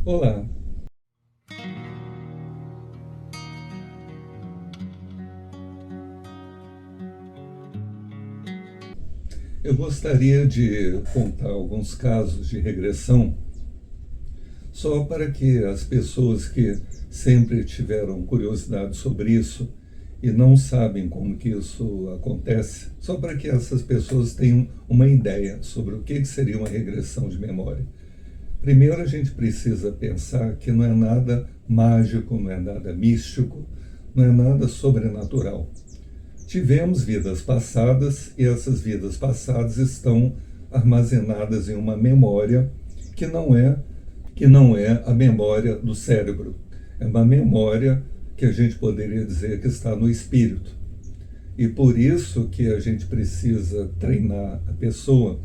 Olá, eu gostaria de contar alguns casos de regressão só para que as pessoas que sempre tiveram curiosidade sobre isso e não sabem como que isso acontece, só para que essas pessoas tenham uma ideia sobre o que seria uma regressão de memória. Primeiro, a gente precisa pensar que não é nada mágico, não é nada místico, não é nada sobrenatural. Tivemos vidas passadas e essas vidas passadas estão armazenadas em uma memória que não é a memória do cérebro. É uma memória que a gente poderia dizer que está no espírito. E por isso que a gente precisa treinar a pessoa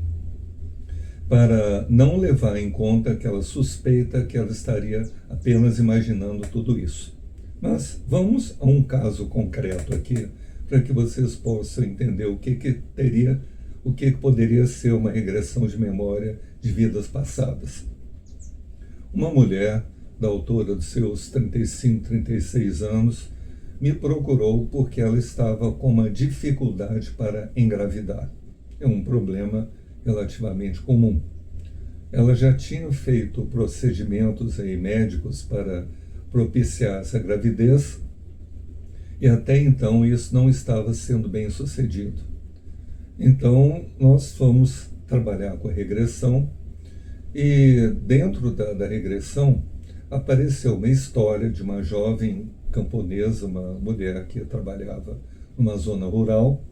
para não levar em conta aquela suspeita que ela estaria apenas imaginando tudo isso. Mas vamos a um caso concreto aqui, para que vocês possam entender o que poderia ser uma regressão de memória de vidas passadas. Uma mulher, da altura dos seus 35, 36 anos, me procurou porque ela estava com uma dificuldade para engravidar. É um problema relativamente comum. Ela já tinha feito procedimentos médicos para propiciar essa gravidez e até então isso não estava sendo bem sucedido. Então nós fomos trabalhar com a regressão e dentro da regressão apareceu uma história de uma jovem camponesa, uma mulher que trabalhava numa zona rural,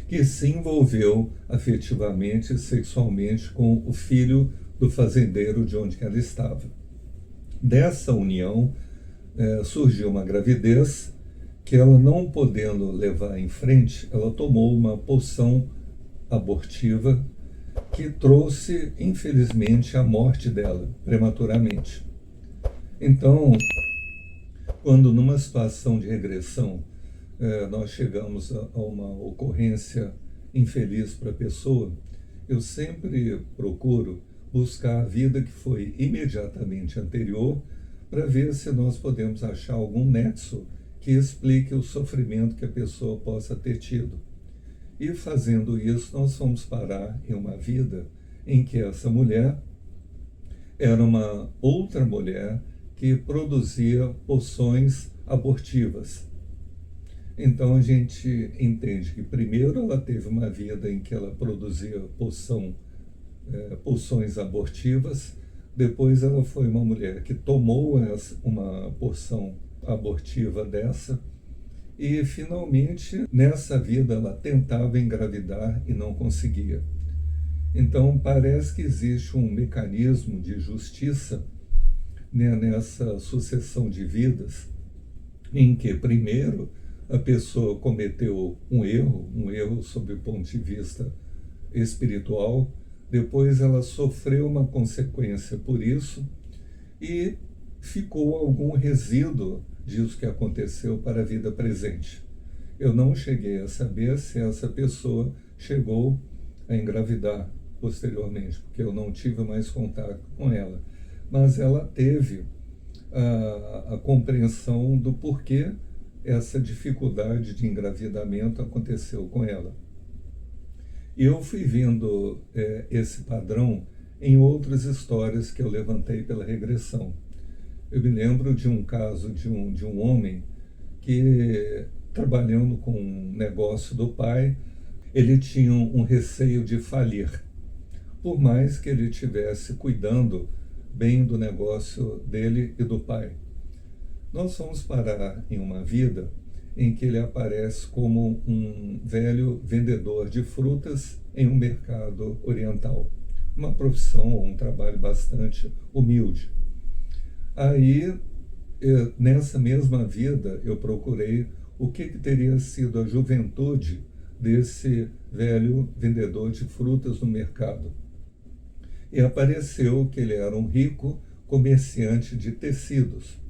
que se envolveu afetivamente e sexualmente com o filho do fazendeiro de onde ela estava. Dessa união surgiu uma gravidez que ela, não podendo levar em frente, ela tomou uma poção abortiva que trouxe, infelizmente, a morte dela prematuramente. Então, quando numa situação de regressão nós chegamos a uma ocorrência infeliz para a pessoa, eu sempre procuro buscar a vida que foi imediatamente anterior para ver se nós podemos achar algum nexo que explique o sofrimento que a pessoa possa ter tido. E fazendo isso, nós fomos parar em uma vida em que essa mulher era uma outra mulher que produzia poções abortivas. Então a gente entende que primeiro ela teve uma vida em que ela produzia poções abortivas, depois ela foi uma mulher que tomou uma porção abortiva dessa e finalmente nessa vida ela tentava engravidar e não conseguia. Então parece que existe um mecanismo de justiça, né, nessa sucessão de vidas, em que primeiro a pessoa cometeu um erro sob o ponto de vista espiritual, depois ela sofreu uma consequência por isso e ficou algum resíduo disso que aconteceu para a vida presente. Eu não cheguei a saber se essa pessoa chegou a engravidar posteriormente, porque eu não tive mais contato com ela, mas ela teve a compreensão do porquê essa dificuldade de engravidamento aconteceu com ela. E eu fui vendo esse padrão em outras histórias que eu levantei pela regressão. Eu me lembro de um caso de um homem que, trabalhando com um negócio do pai, ele tinha um receio de falir, por mais que ele estivesse cuidando bem do negócio dele e do pai. Nós vamos parar em uma vida em que ele aparece como um velho vendedor de frutas em um mercado oriental. Uma profissão ou um trabalho bastante humilde. Aí, nessa mesma vida, eu procurei o que teria sido a juventude desse velho vendedor de frutas no mercado. E apareceu que ele era um rico comerciante de tecidos.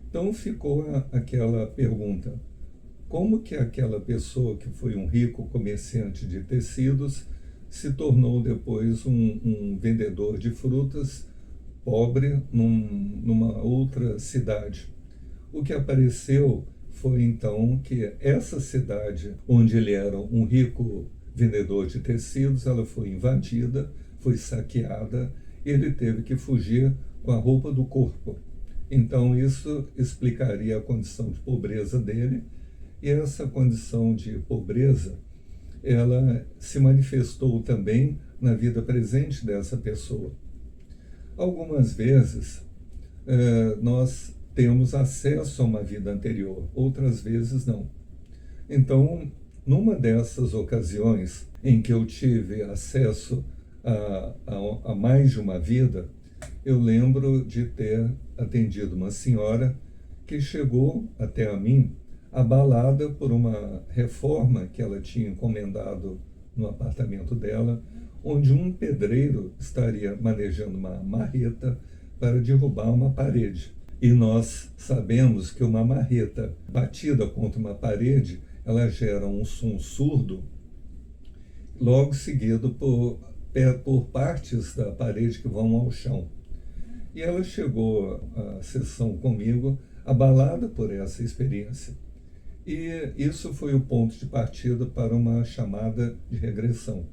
Então ficou aquela pergunta: como que aquela pessoa que foi um rico comerciante de tecidos se tornou depois um vendedor de frutas pobre numa outra cidade. O que apareceu foi então que essa cidade, onde ele era um rico vendedor de tecidos, ela foi invadida, foi saqueada, e ele teve que fugir com a roupa do corpo. Então isso explicaria a condição de pobreza dele, e essa condição de pobreza, ela se manifestou também na vida presente dessa pessoa. Algumas vezes nós temos acesso a uma vida anterior, outras vezes não. Então, numa dessas ocasiões em que eu tive acesso a mais de uma vida, eu lembro de ter atendido uma senhora que chegou até a mim abalada por uma reforma que ela tinha encomendado no apartamento dela, onde um pedreiro estaria manejando uma marreta para derrubar uma parede. E nós sabemos que uma marreta batida contra uma parede, ela gera um som surdo, logo seguido por partes da parede que vão ao chão. E ela chegou à sessão comigo abalada por essa experiência. E isso foi o ponto de partida para uma chamada de regressão.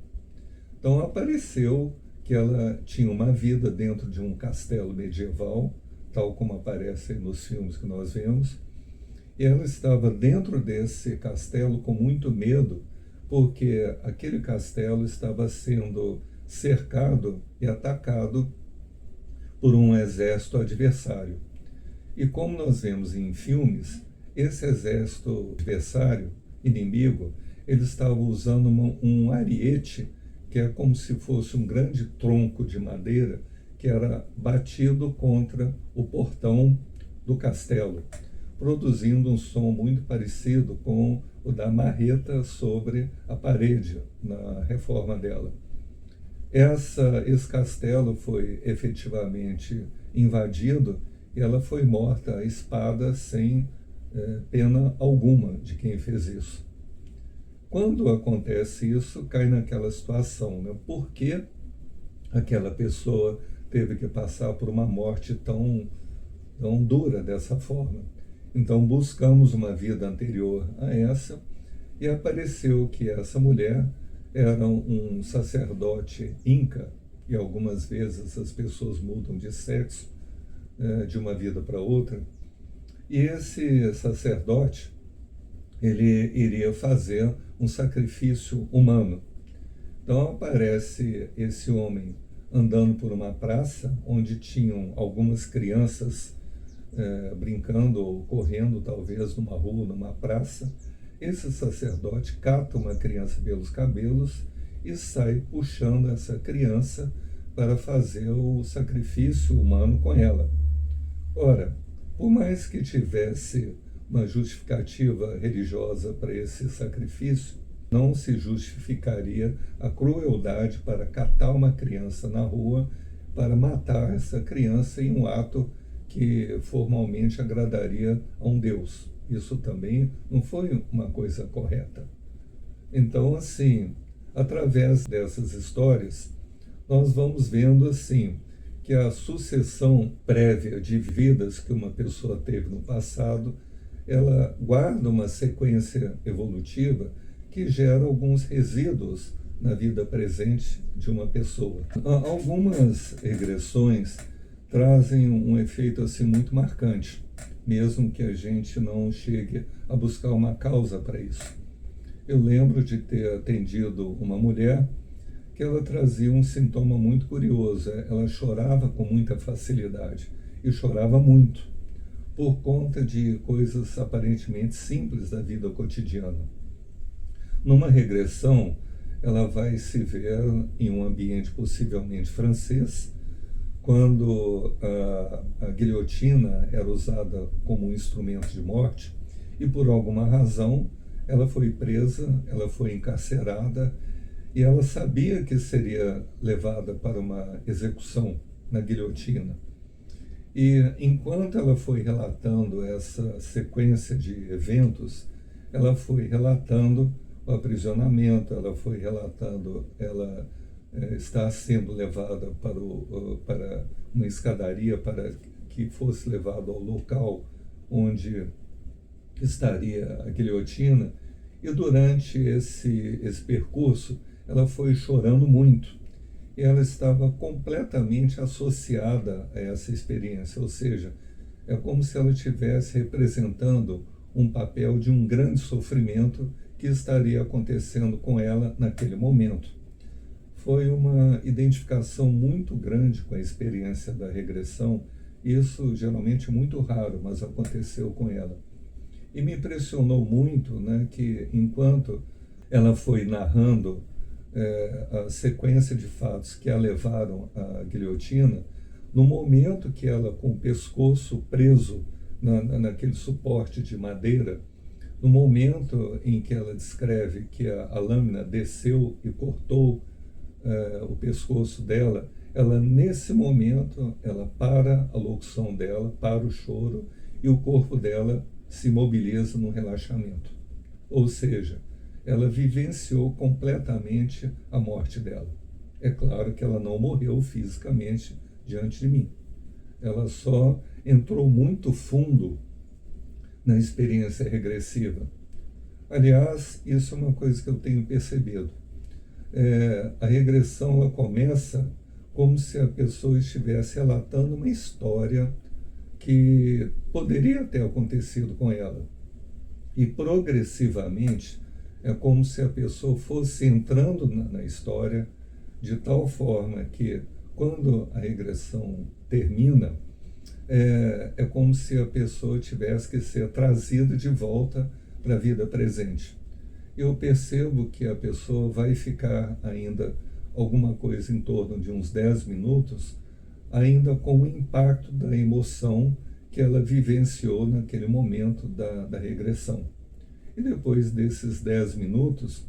Então apareceu que ela tinha uma vida dentro de um castelo medieval, tal como aparece nos filmes que nós vemos, e ela estava dentro desse castelo com muito medo, porque aquele castelo estava sendo cercado e atacado por um exército adversário. E como nós vemos em filmes, esse exército adversário, inimigo, ele estava usando um ariete, que é como se fosse um grande tronco de madeira, que era batido contra o portão do castelo, produzindo um som muito parecido com o da marreta sobre a parede, na reforma dela. Esse castelo foi efetivamente invadido e ela foi morta à espada sem pena alguma de quem fez isso. Quando acontece isso, cai naquela situação, né? Por que aquela pessoa teve que passar por uma morte tão dura dessa forma? Então buscamos uma vida anterior a essa e apareceu que essa mulher era um sacerdote inca, e algumas vezes as pessoas mudam de sexo de uma vida para outra, e esse sacerdote, ele iria fazer um sacrifício humano. Então aparece esse homem andando por uma praça onde tinham algumas crianças brincando ou correndo, talvez numa rua, numa praça. Esse sacerdote cata uma criança pelos cabelos e sai puxando essa criança para fazer o sacrifício humano com ela. Ora, por mais que tivesse uma justificativa religiosa para esse sacrifício, não se justificaria a crueldade para catar uma criança na rua, para matar essa criança em um ato que formalmente agradaria a um Deus. Isso também não foi uma coisa correta. Então, assim, através dessas histórias, nós vamos vendo, assim, que a sucessão prévia de vidas que uma pessoa teve no passado, ela guarda uma sequência evolutiva que gera alguns resíduos na vida presente de uma pessoa. Algumas regressões trazem um efeito assim muito marcante, mesmo que a gente não chegue a buscar uma causa para isso. Eu lembro de ter atendido uma mulher que ela trazia um sintoma muito curioso. Ela chorava com muita facilidade e chorava muito por conta de coisas aparentemente simples da vida cotidiana. Numa regressão, ela vai se ver em um ambiente possivelmente francês, quando a guilhotina era usada como um instrumento de morte, e por alguma razão ela foi presa, ela foi encarcerada, e ela sabia que seria levada para uma execução na guilhotina. E enquanto ela foi relatando essa sequência de eventos, ela foi relatando o aprisionamento, ela foi relatando, ela está sendo levada para uma escadaria para que fosse levado ao local onde estaria a guilhotina, e durante esse percurso ela foi chorando muito. E ela estava completamente associada a essa experiência, ou seja, é como se ela estivesse representando um papel de um grande sofrimento que estaria acontecendo com ela naquele momento. Foi uma identificação muito grande com a experiência da regressão. Isso geralmente é muito raro, mas aconteceu com ela. E me impressionou muito, né, que enquanto ela foi narrando a sequência de fatos que a levaram à guilhotina, no momento que ela, com o pescoço preso naquele suporte de madeira, no momento em que ela descreve que a lâmina desceu e cortou o pescoço dela, ela, nesse momento, ela para a locução dela, para o choro, e o corpo dela se mobiliza no relaxamento. Ou seja, ela vivenciou completamente a morte dela. É claro que ela não morreu fisicamente diante de mim. Ela só entrou muito fundo na experiência regressiva. Aliás, isso é uma coisa que eu tenho percebido. A regressão ela começa como se a pessoa estivesse relatando uma história que poderia ter acontecido com ela. E progressivamente é como se a pessoa fosse entrando na história de tal forma que, quando a regressão termina, é como se a pessoa tivesse que ser trazida de volta para a vida presente. Eu percebo que a pessoa vai ficar ainda alguma coisa em torno de uns 10 minutos, ainda com o impacto da emoção que ela vivenciou naquele momento da regressão. E depois desses 10 minutos,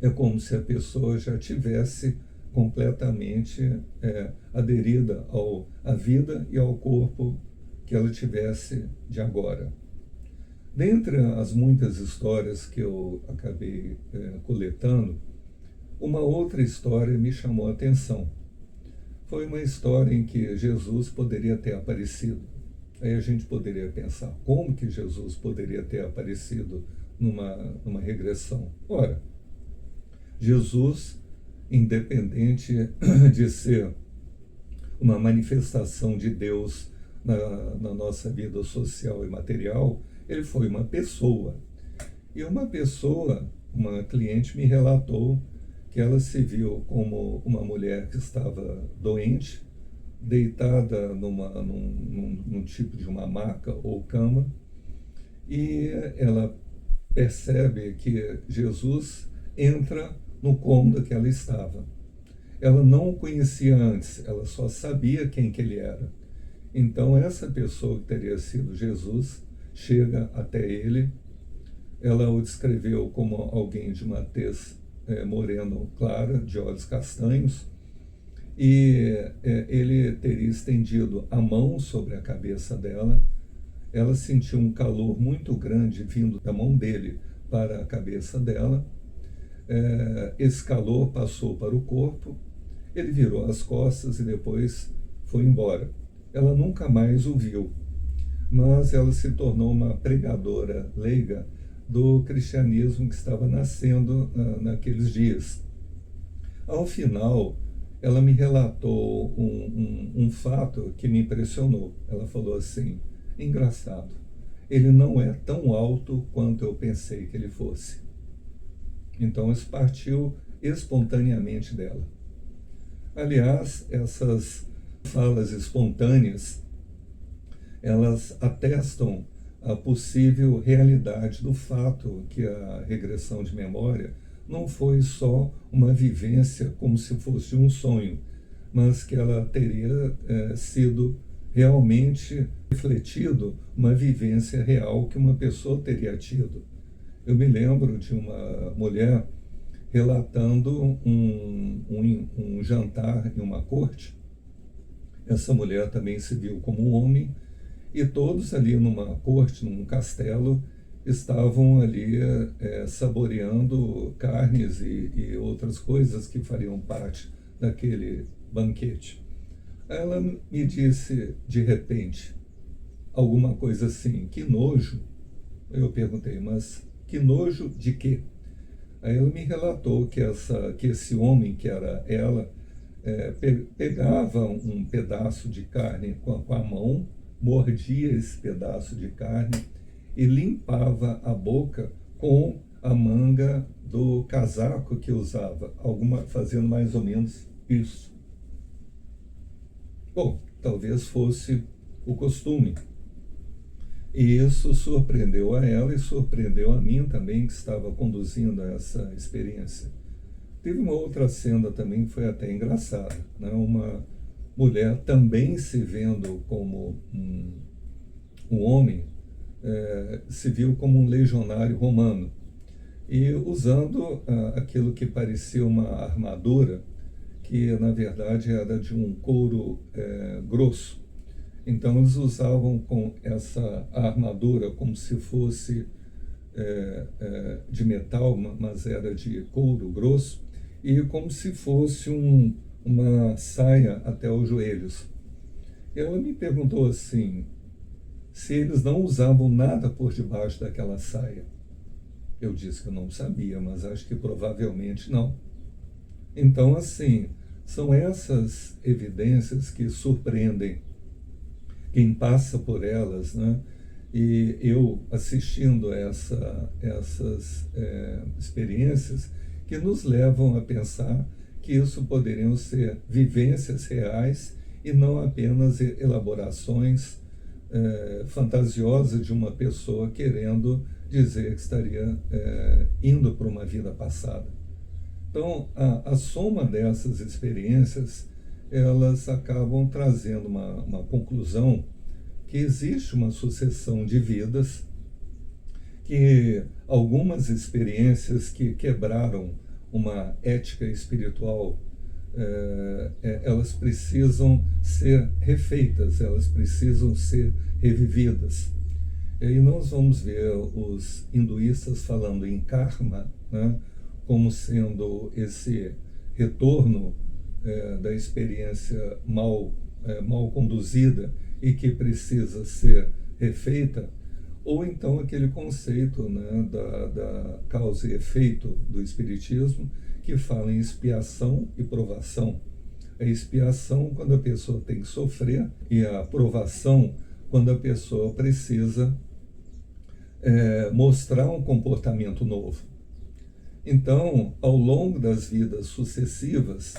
é como se a pessoa já tivesse completamente aderida à vida e ao corpo que ela tivesse de agora. Dentre as muitas histórias que eu acabei coletando, uma outra história me chamou a atenção. Foi uma história em que Jesus poderia ter aparecido. Aí a gente poderia pensar, como que Jesus poderia ter aparecido numa regressão? Ora, Jesus, independente de ser uma manifestação de Deus na nossa vida social e material, ele foi uma pessoa. E uma cliente me relatou que ela se viu como uma mulher que estava doente, deitada num tipo de uma maca ou cama, e ela percebe que Jesus entra no cômodo que ela estava. Ela não o conhecia antes, ela só sabia quem que ele era. Então essa pessoa que teria sido Jesus chega até ele. Ela o descreveu como alguém de uma tez moreno clara, de olhos castanhos, e ele teria estendido a mão sobre a cabeça dela. Ela sentiu um calor muito grande vindo da mão dele para a cabeça dela. Esse calor passou para o corpo, ele virou as costas e depois foi embora. Ela nunca mais o viu, mas ela se tornou uma pregadora leiga do cristianismo que estava nascendo naqueles dias. Ao final, ela me relatou um fato que me impressionou. Ela falou assim: engraçado, ele não é tão alto quanto eu pensei que ele fosse. Então isso partiu espontaneamente dela. Aliás, essas falas espontâneas, elas atestam a possível realidade do fato que a regressão de memória não foi só uma vivência como se fosse um sonho, mas que ela teria sido realmente refletido uma vivência real que uma pessoa teria tido. Eu me lembro de uma mulher relatando um jantar em uma corte. Essa mulher também se viu como um homem, e todos ali numa corte, num castelo, estavam ali saboreando carnes e outras coisas que fariam parte daquele banquete. Ela me disse de repente alguma coisa assim, que nojo. Eu perguntei, mas que nojo de quê? Aí ela me relatou que esse homem, que era ela, pegava um pedaço de carne com a mão, mordia esse pedaço de carne e limpava a boca com a manga do casaco que usava, fazendo mais ou menos isso. Bom, talvez fosse o costume. E isso surpreendeu a ela e surpreendeu a mim também, que estava conduzindo essa experiência. Teve uma outra cena também que foi até engraçada, né? Uma mulher também se vendo como um homem, se viu como um legionário romano e usando aquilo que parecia uma armadura, que na verdade era de um couro grosso. Então eles usavam com essa armadura como se fosse de metal, mas era de couro grosso, e como se fosse uma saia até os joelhos. Ela me perguntou assim, se eles não usavam nada por debaixo daquela saia. Eu disse que eu não sabia, mas acho que provavelmente não. Então, assim, são essas evidências que surpreendem quem passa por elas, né? E eu assistindo essas experiências que nos levam a pensar que isso poderiam ser vivências reais e não apenas elaborações fantasiosas de uma pessoa querendo dizer que estaria indo para uma vida passada. Então, a soma dessas experiências, elas acabam trazendo uma conclusão que existe uma sucessão de vidas, que algumas experiências que quebraram uma ética espiritual, elas precisam ser refeitas, elas precisam ser revividas. E aí nós vamos ver os hinduístas falando em karma, né, como sendo esse retorno da experiência mal conduzida e que precisa ser refeita, ou então aquele conceito, né, da causa e efeito do Espiritismo, que fala em expiação e provação. A expiação quando a pessoa tem que sofrer, e a provação quando a pessoa precisa mostrar um comportamento novo. Então, ao longo das vidas sucessivas,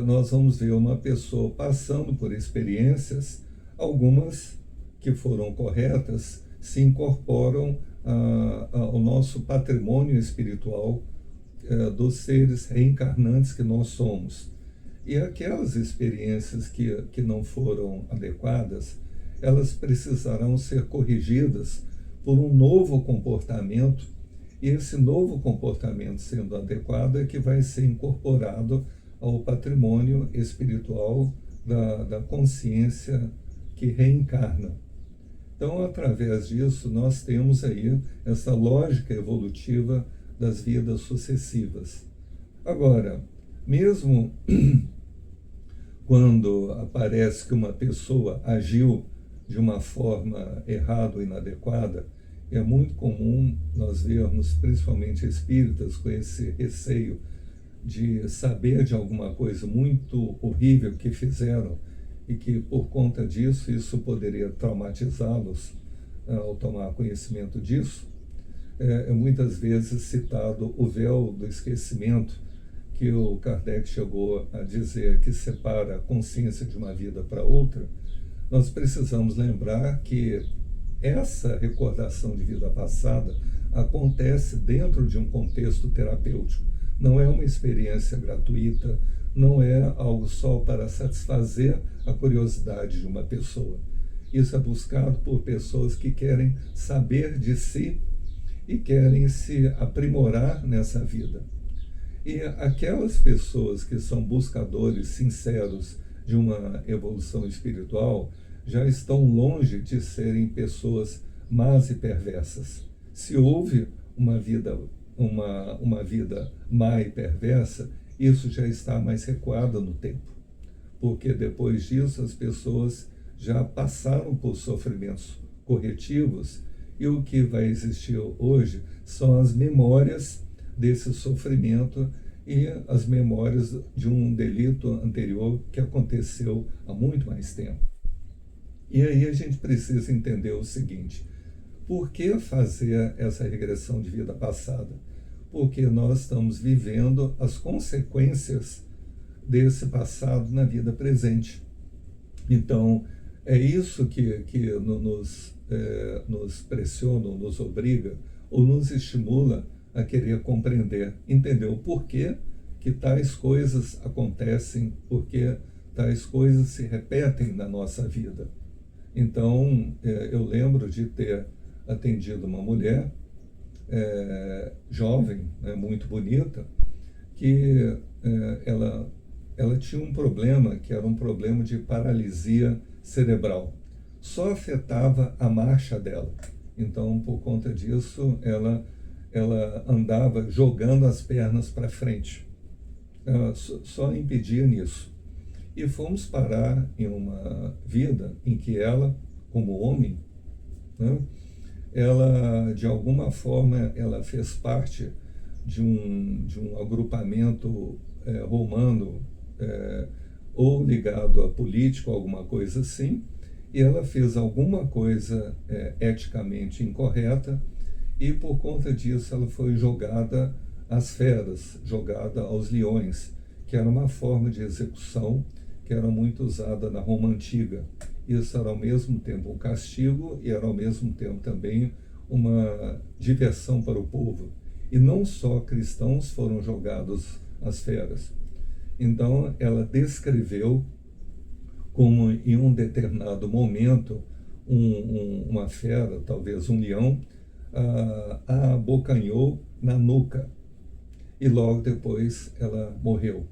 nós vamos ver uma pessoa passando por experiências, algumas que foram corretas, se incorporam ao nosso patrimônio espiritual dos seres reencarnantes que nós somos. E aquelas experiências que não foram adequadas, elas precisarão ser corrigidas por um novo comportamento, e esse novo comportamento sendo adequado é que vai ser incorporado ao patrimônio espiritual da consciência que reencarna. Então, através disso, nós temos aí essa lógica evolutiva das vidas sucessivas. Agora, mesmo quando aparece que uma pessoa agiu de uma forma errada ou inadequada, é muito comum nós vermos, principalmente espíritas, com esse receio de saber de alguma coisa muito horrível que fizeram e que, por conta disso, isso poderia traumatizá-los ao tomar conhecimento disso. É muitas vezes citado o véu do esquecimento, que o Kardec chegou a dizer que separa a consciência de uma vida para outra. Nós precisamos lembrar que essa recordação de vida passada acontece dentro de um contexto terapêutico. Não é uma experiência gratuita, não é algo só para satisfazer a curiosidade de uma pessoa. Isso é buscado por pessoas que querem saber de si e querem se aprimorar nessa vida. E aquelas pessoas que são buscadores sinceros de uma evolução espiritual já estão longe de serem pessoas más e perversas. Se houve uma vida má e perversa, isso já está mais recuado no tempo. porque depois disso as pessoas já passaram por sofrimentos corretivos e o que vai existir hoje são as memórias desse sofrimento e as memórias de um delito anterior que aconteceu há muito mais tempo. E aí a gente precisa entender o seguinte: por que fazer essa regressão de vida passada? Porque nós estamos vivendo as consequências desse passado na vida presente. Então, é isso que nos pressiona, nos obriga ou nos estimula a querer compreender, entender o porquê que tais coisas acontecem, porque tais coisas se repetem na nossa vida. Então, eu lembro de ter atendido uma mulher jovem, muito bonita, que ela tinha um problema que era um problema de paralisia cerebral. Só afetava a marcha dela. Então, por conta disso, ela andava jogando as pernas para frente. Ela só impedia nisso. E fomos parar em uma vida em que ela, como homem, né, ela, de alguma forma, ela fez parte de um agrupamento romano, ou ligado a político, alguma coisa assim, e ela fez alguma coisa eticamente incorreta, e por conta disso ela foi jogada às feras, jogada aos leões, que era uma forma de execução que era muito usada na Roma Antiga. Isso era ao mesmo tempo um castigo e era ao mesmo tempo também uma diversão para o povo. E não só cristãos foram jogados às feras. Então ela descreveu como em um determinado momento uma fera, talvez um leão, a abocanhou na nuca e logo depois ela morreu.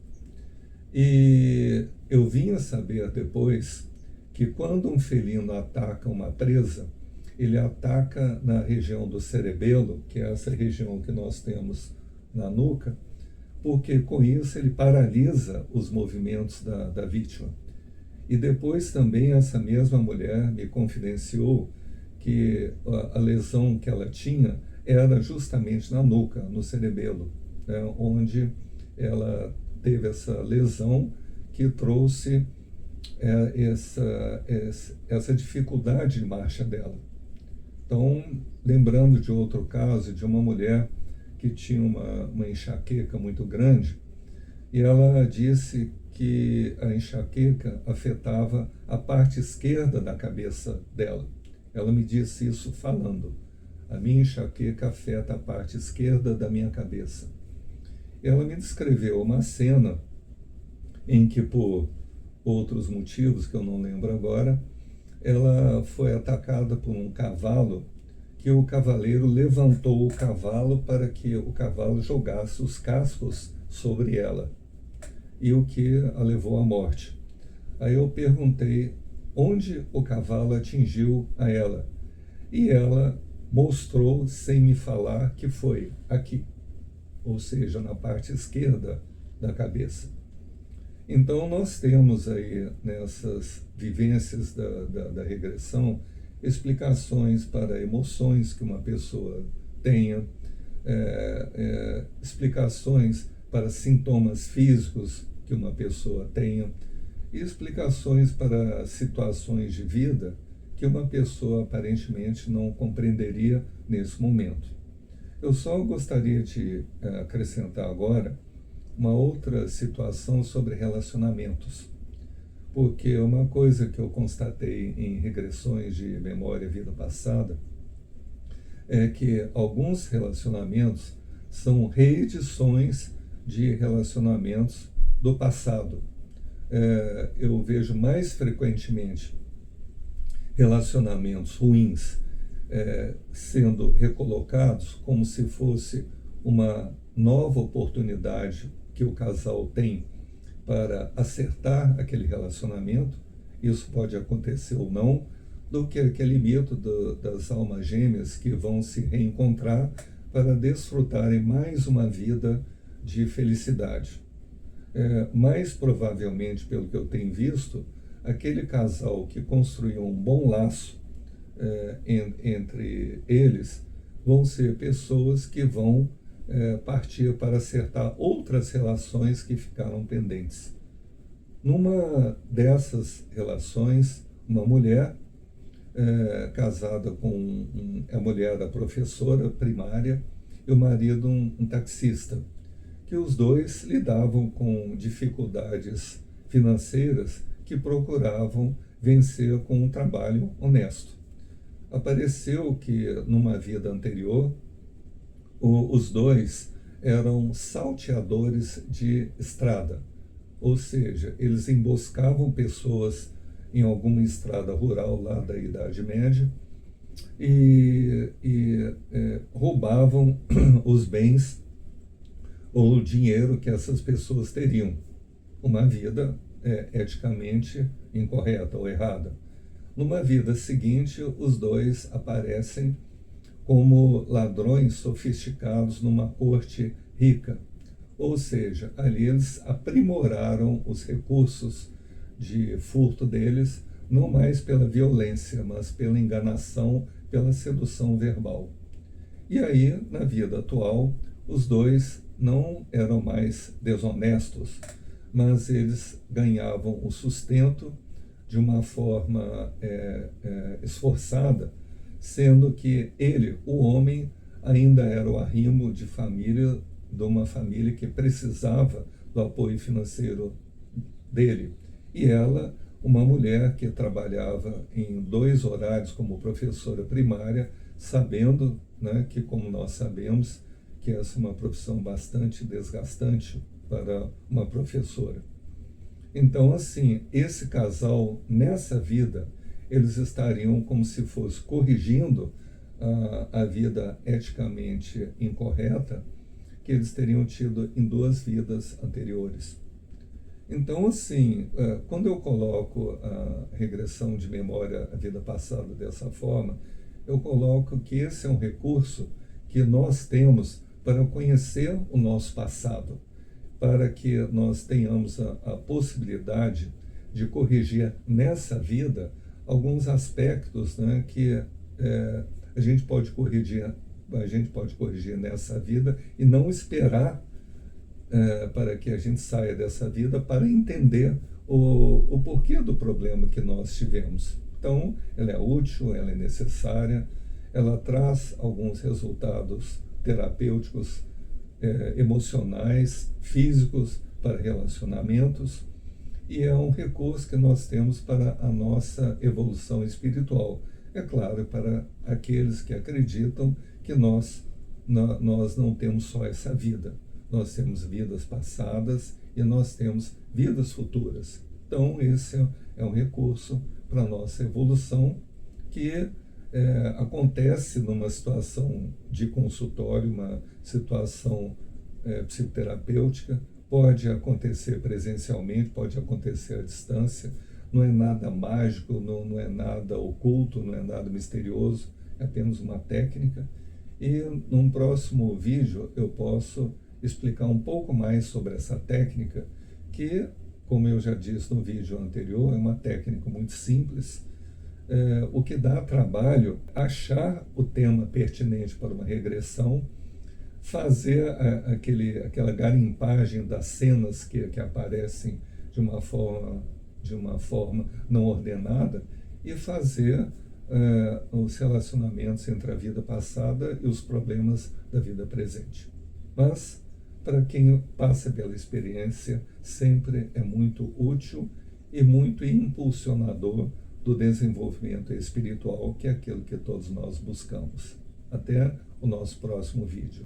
E eu vim a saber depois que quando um felino ataca uma presa, ele ataca na região do cerebelo, que é essa região que nós temos na nuca, porque com isso ele paralisa os movimentos da vítima. E depois também essa mesma mulher me confidenciou que a lesão que ela tinha era justamente na nuca, no cerebelo, né, onde ela teve essa lesão que trouxe essa dificuldade de marcha dela. Então, lembrando de outro caso, de uma mulher que tinha uma enxaqueca muito grande, e ela disse que a enxaqueca afetava a parte esquerda da cabeça dela. Ela me disse isso falando: a minha enxaqueca afeta a parte esquerda da minha cabeça. Ela me descreveu uma cena em que, por outros motivos que eu não lembro agora, ela foi atacada por um cavalo, que o cavaleiro levantou o cavalo para que o cavalo jogasse os cascos sobre ela, e o que a levou à morte. Aí eu perguntei onde o cavalo atingiu a ela, e ela mostrou, sem me falar, que foi aqui, ou seja, na parte esquerda da cabeça. Então nós temos aí, nessas vivências da regressão, explicações para emoções que uma pessoa tenha, explicações para sintomas físicos que uma pessoa tenha, e explicações para situações de vida que uma pessoa aparentemente não compreenderia nesse momento. Eu só gostaria de acrescentar agora uma outra situação sobre relacionamentos, porque uma coisa que eu constatei em regressões de memória e vida passada é que alguns relacionamentos são reedições de relacionamentos do passado. Eu vejo mais frequentemente relacionamentos ruins sendo recolocados como se fosse uma nova oportunidade que o casal tem para acertar aquele relacionamento. Isso pode acontecer ou não, do que aquele mito das almas gêmeas que vão se reencontrar para desfrutarem mais uma vida de felicidade. mais provavelmente, pelo que eu tenho visto, aquele casal que construiu um bom laço entre eles vão ser pessoas que vão partir para acertar outras relações que ficaram pendentes. Numa dessas relações, uma mulher casada com a mulher da professora primária e o marido um taxista, que os dois lidavam com dificuldades financeiras que procuravam vencer com um trabalho honesto. Apareceu que numa vida anterior os dois eram salteadores de estrada, ou seja, eles emboscavam pessoas em alguma estrada rural lá da Idade Média e roubavam os bens ou o dinheiro que essas pessoas teriam. Uma vida eticamente incorreta ou errada. Numa vida seguinte, os dois aparecem como ladrões sofisticados numa corte rica. Ou seja, ali eles aprimoraram os recursos de furto deles, não mais pela violência, mas pela enganação, pela sedução verbal. E aí, na vida atual, os dois não eram mais desonestos, mas eles ganhavam o sustento de uma forma esforçada, sendo que ele, o homem, ainda era o arrimo de família, de uma família que precisava do apoio financeiro dele. E ela, uma mulher que trabalhava em 2 horários como professora primária, sabendo, né, que, como nós sabemos, que essa é uma profissão bastante desgastante para uma professora. Então, assim, esse casal, nessa vida, eles estariam como se fosse corrigindo a vida eticamente incorreta que eles teriam tido em 2 vidas anteriores. Então, assim, quando eu coloco a regressão de memória à vida passada dessa forma, eu coloco que esse é um recurso que nós temos para conhecer o nosso passado, para que nós tenhamos a possibilidade de corrigir nessa vida alguns aspectos, né, que a gente pode corrigir nessa vida e não esperar para que a gente saia dessa vida para entender o porquê do problema que nós tivemos. Então, ela é útil, ela é necessária, ela traz alguns resultados terapêuticos, emocionais, físicos para relacionamentos, e é um recurso que nós temos para a nossa evolução espiritual. É claro, para aqueles que acreditam que nós não temos só essa vida, nós temos vidas passadas e nós temos vidas futuras. Então, esse é um recurso para a nossa evolução que acontece numa situação de consultório, uma situação psicoterapêutica, pode acontecer presencialmente, pode acontecer à distância, não é nada mágico, não é nada oculto, não é nada misterioso, é apenas uma técnica. E num próximo vídeo eu posso explicar um pouco mais sobre essa técnica, que, como eu já disse no vídeo anterior, é uma técnica muito simples. O que dá trabalho achar o tema pertinente para uma regressão, fazer aquela garimpagem das cenas que aparecem de uma forma não ordenada e fazer os relacionamentos entre a vida passada e os problemas da vida presente. Mas, para quem passa pela experiência, sempre é muito útil e muito impulsionador do desenvolvimento espiritual, que é aquilo que todos nós buscamos. Até o nosso próximo vídeo.